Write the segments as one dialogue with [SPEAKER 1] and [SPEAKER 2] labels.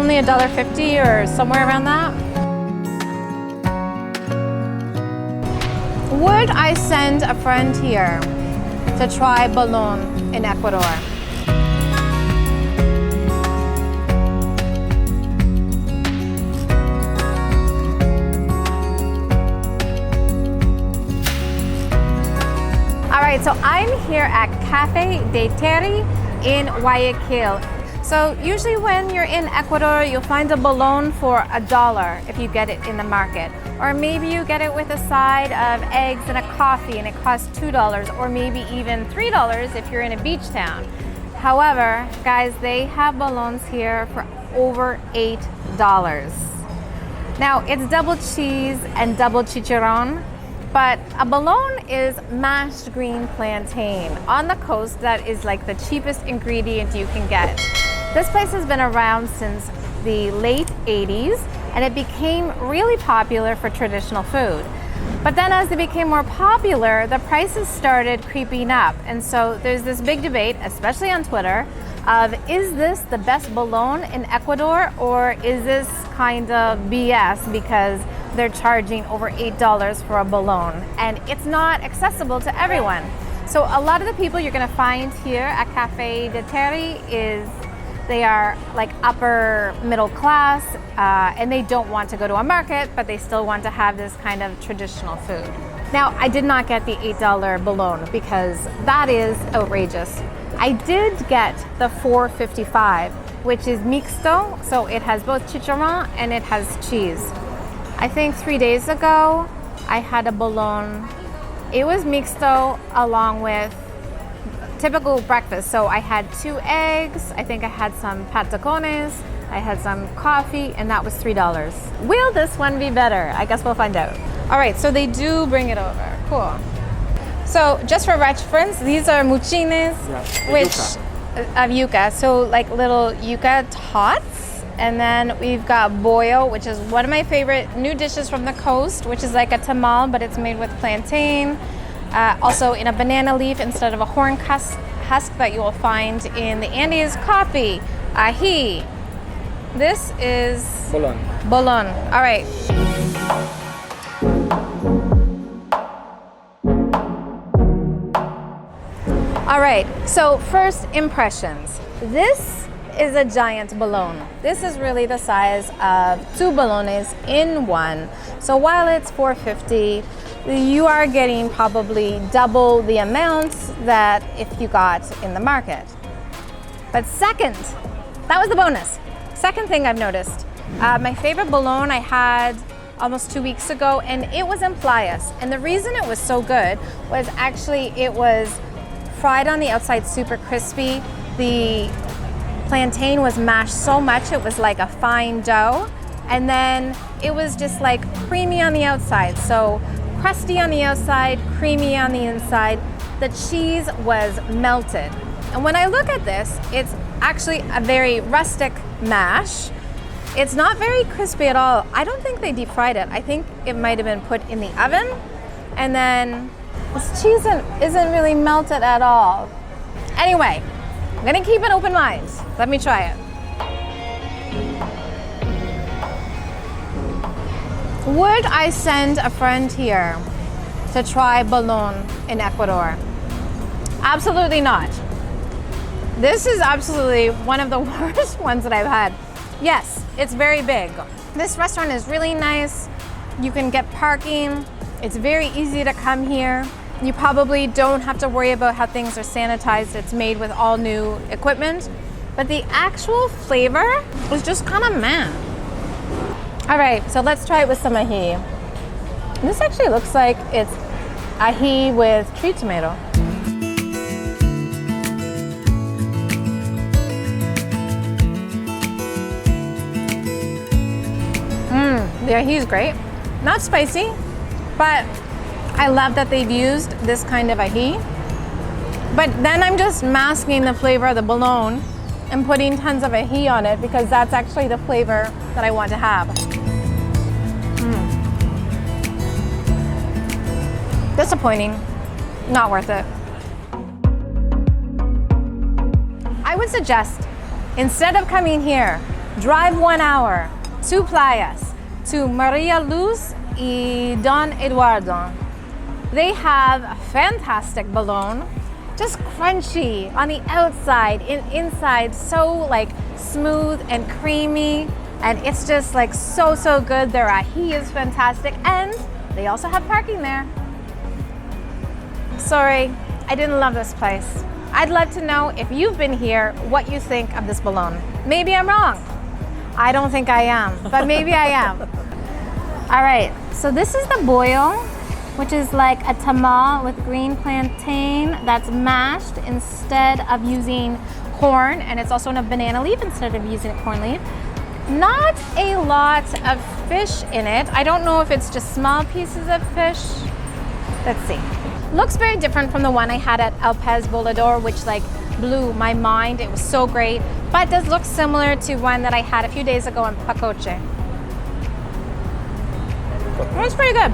[SPEAKER 1] only $1.50 or somewhere around that. Would I send a friend here to try bolon in Ecuador? All right, so I'm here at Cafe de Terry in Guayaquil. So usually when you're in Ecuador, you'll find a bolon for $1 if you get it in the market. Or maybe you get it with a side of eggs and a coffee and it costs $2, or maybe even $3 if you're in a beach town. However, guys, they have bolons here for over $8. Now, it's double cheese and double chicharron, but a bolon is mashed green plantain. On the coast, that is like the cheapest ingredient you can get. This place has been around since the late 80s, and it became really popular for traditional food. But then as it became more popular, the prices started creeping up. And so there's this big debate, especially on Twitter, of is this the best bolon in Ecuador, or is this kind of BS because they're charging over $8 for a bolon and it's not accessible to everyone. So a lot of the people you're gonna find here at Cafe de Terry they are like upper middle class and they don't want to go to a market, but they still want to have this kind of traditional food. Now, I did not get the $8 bolon because that is outrageous. I did get the $4.55, which is mixto, so it has both chicharron and it has cheese. I think 3 days ago, I had a bolon. It was mixto along with typical breakfast. So I had 2 eggs, I think I had some patacones, I had some coffee, and that was $3. Will this one be better? I guess we'll find out. All right, so they do bring it over. Cool. So just for reference, these are muchines, which of yuca. So like little yuca tots. And then we've got bollo, which is one of my favorite new dishes from the coast, which is like a tamal, but it's made with plantain. Also in a banana leaf instead of a horn husk that you will find in the Andes. Coffee, ají. This is
[SPEAKER 2] bolon.
[SPEAKER 1] Bolon. All right. All right, so first impressions. This is a giant bolon. This is really the size of 2 bolones in one. So while it's $4.50, you are getting probably double the amount that if you got in the market. But second, that was the bonus. Second thing I've noticed, my favorite bolon I had almost 2 weeks ago, and it was in playas. And the reason it was so good was actually it was fried on the outside, super crispy. The plantain was mashed so much, it was like a fine dough. And then it was just like creamy on the outside. So crusty on the outside, creamy on the inside. The cheese was melted. And when I look at this, it's actually a very rustic mash. It's not very crispy at all. I don't think they deep fried it. I think it might have been put in the oven. And then this cheese isn't really melted at all. Anyway, I'm gonna keep an open mind. Let me try it. Would I send a friend here to try bolon in Ecuador? Absolutely not. This is absolutely one of the worst ones that I've had. Yes, it's very big. This restaurant is really nice. You can get parking. It's very easy to come here. You probably don't have to worry about how things are sanitized. It's made with all new equipment. But the actual flavor is just kind of meh. All right, so let's try it with some ají. This actually looks like it's ají with tree tomato. The ají is great. Not spicy, but I love that they've used this kind of ají. But then I'm just masking the flavor of the bolon and putting tons of ají on it because that's actually the flavor that I want to have. Disappointing. Not worth it. I would suggest, instead of coming here drive 1 hour to Playas, to Maria Luz y Don Eduardo. They have a fantastic bologna, just crunchy on the outside, inside so like smooth and creamy, and it's just like so good. Their ají is fantastic, and they also have parking there. Sorry, I didn't love this place. I'd love to know if you've been here, what you think of this bologna. Maybe I'm wrong. I don't think I am, but maybe I am. All right, so this is the boil, which is like a tamal with green plantain that's mashed instead of using corn, and it's also in a banana leaf instead of using a corn leaf. Not a lot of fish in it. I don't know if it's just small pieces of fish. Let's see. Looks very different from the one I had at El Pez Volador, which like blew my mind. It was so great, but does look similar to one that I had a few days ago in Pacoche. It was pretty good.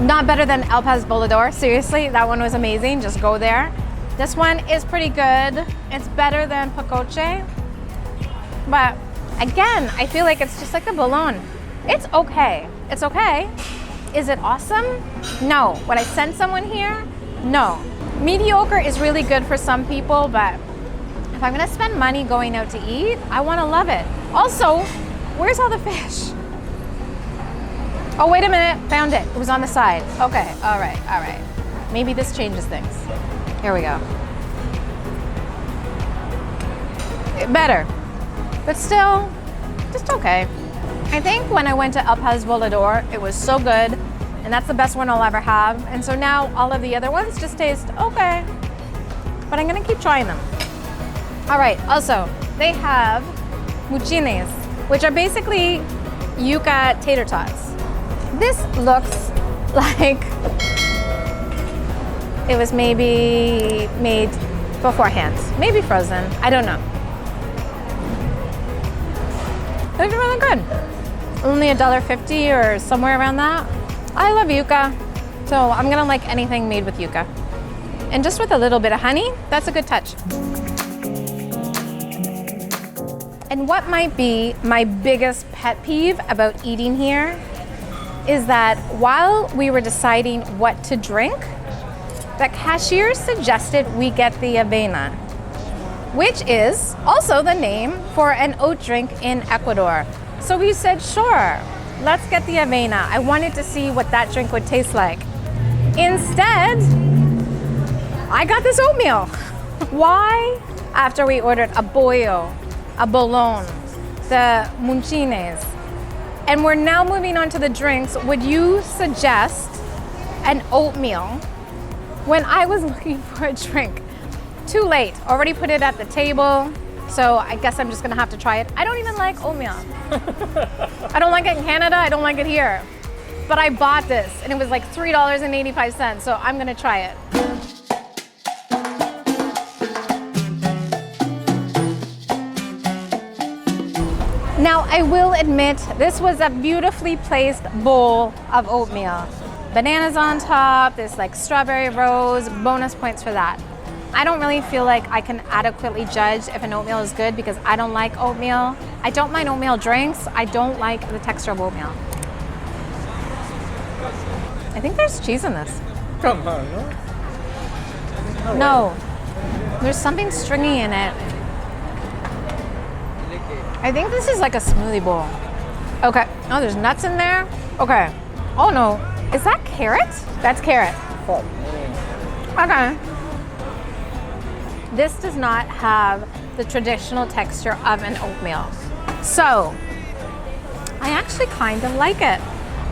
[SPEAKER 1] Not better than El Pez Volador. Seriously, that one was amazing. Just go there. This one is pretty good. It's better than Pacoche, but again, I feel like it's just like the bologna. It's okay. It's okay. Is it awesome? No. Would I send someone here? No. Mediocre is really good for some people, but if I'm gonna spend money going out to eat, I wanna love it. Also, where's all the fish? Oh, wait a minute, found it. It was on the side. Okay, all right. Maybe this changes things. Here we go. Better, but still, just okay. I think when I went to El Pez Volador, it was so good, and that's the best one I'll ever have. And so now all of the other ones just taste okay, but I'm gonna keep trying them. All right, also, they have muchines, which are basically yuca tater tots. This looks like it was maybe made beforehand, maybe frozen, I don't know. They're really good. Only $1.50 or somewhere around that. I love yuca, so I'm gonna like anything made with yuca. And just with a little bit of honey, that's a good touch. And what might be my biggest pet peeve about eating here is that while we were deciding what to drink, the cashier suggested we get the avena, which is also the name for an oat drink in Ecuador. So we said, sure, let's get the avena. I wanted to see what that drink would taste like. Instead, I got this oatmeal. Why? After we ordered a bollo, a bologna, the munchines, and we're now moving on to the drinks, would you suggest an oatmeal when I was looking for a drink? Too late, already put it at the table, so I guess I'm just gonna have to try it. I don't even like oatmeal. I don't like it in Canada, I don't like it here. But I bought this and it was like $3.85, so I'm gonna try it. Now, I will admit, this was a beautifully placed bowl of oatmeal. Bananas on top, this like strawberry rose, bonus points for that. I don't really feel like I can adequately judge if an oatmeal is good because I don't like oatmeal. I don't mind oatmeal drinks. I don't like the texture of oatmeal. I think there's cheese in this.
[SPEAKER 2] Come on, no?
[SPEAKER 1] No, there's something stringy in it. I think this is like a smoothie bowl. Okay, oh, there's nuts in there. Okay, oh no, is that carrot? That's carrot. Okay. This does not have the traditional texture of an oatmeal. So, I actually kind of like it.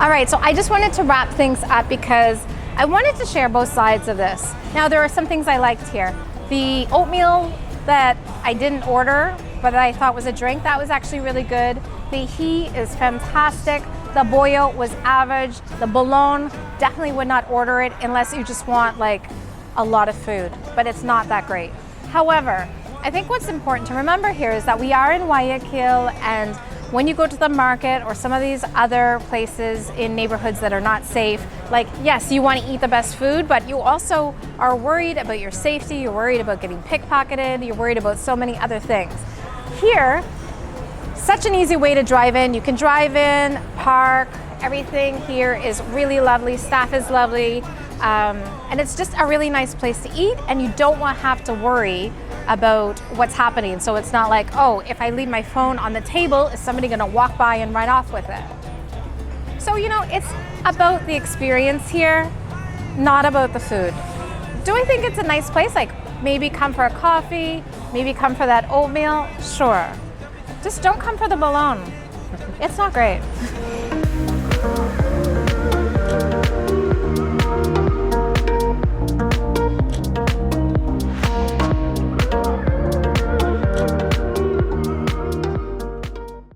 [SPEAKER 1] All right, so I just wanted to wrap things up because I wanted to share both sides of this. Now, there are some things I liked here. The oatmeal that I didn't order, but that I thought was a drink, that was actually really good. The ají is fantastic. The bollo was average. The bologna, definitely would not order it unless you just want like a lot of food, but it's not that great. However, I think what's important to remember here is that we are in Guayaquil, and when you go to the market or some of these other places in neighborhoods that are not safe, like yes, you want to eat the best food, but you also are worried about your safety, you're worried about getting pickpocketed, you're worried about so many other things. Here, such an easy way to drive in. You can drive in, park, everything here is really lovely, staff is lovely, and it's just a really nice place to eat, and you don't want to have to worry about what's happening. So it's not like, oh, if I leave my phone on the table, is somebody gonna walk by and run off with it? So, you know, it's about the experience here, not about the food. Do I think it's a nice place? Like, maybe come for a coffee, maybe come for that oatmeal, sure. Just don't come for the bologna. It's not great.